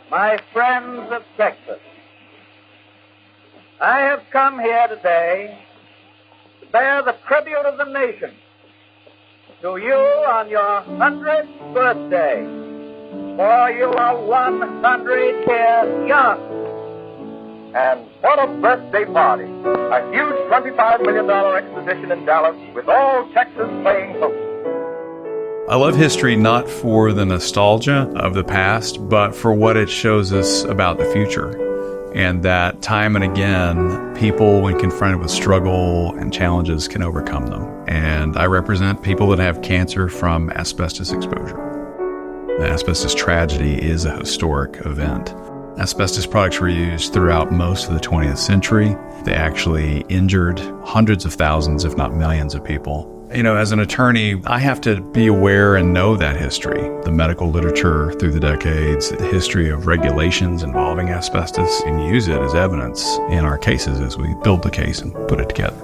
my friends of Texas, I have come here today to bear the tribute of the nation to you on your 100th birthday, for you are 100 years young. And what a birthday party. A huge $25 million exposition in Dallas with all Texas playing host. I love history not for the nostalgia of the past, but for what it shows us about the future. And that time and again, people, when confronted with struggle and challenges, can overcome them. And I represent people that have cancer from asbestos exposure. The asbestos tragedy is a historic event. Asbestos products were used throughout most of the 20th century. They actually injured hundreds of thousands, if not millions of people. You know, as an attorney, I have to be aware and know that history, the medical literature through the decades, the history of regulations involving asbestos, and use it as evidence in our cases as we build the case and put it together.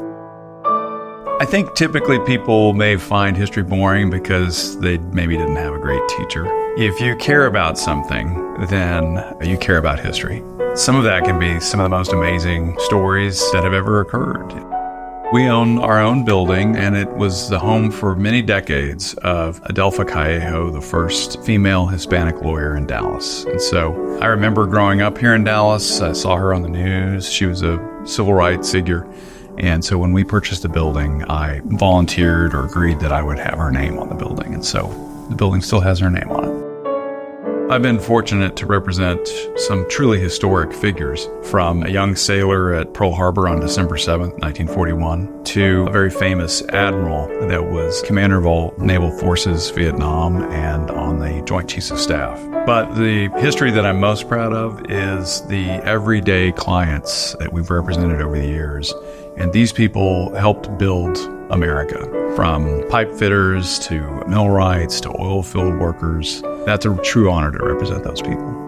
I think typically people may find history boring because they maybe didn't have a great teacher. If you care about something, then you care about history. Some of that can be some of the most amazing stories that have ever occurred. We own our own building, and it was the home for many decades of Adelpha Callejo, the first female Hispanic lawyer in Dallas. And so I remember growing up here in Dallas. I saw her on the news. She was a civil rights figure. And so when we purchased the building, I volunteered or agreed that I would have her name on the building. And so the building still has her name on it. I've been fortunate to represent some truly historic figures, from a young sailor at Pearl Harbor on December 7th, 1941, to a very famous admiral that was commander of all naval forces, Vietnam, and on the Joint Chiefs of Staff. But the history that I'm most proud of is the everyday clients that we've represented over the years. And these people helped build America, from pipe fitters to millwrights to oil field workers. That's a true honor to represent those people.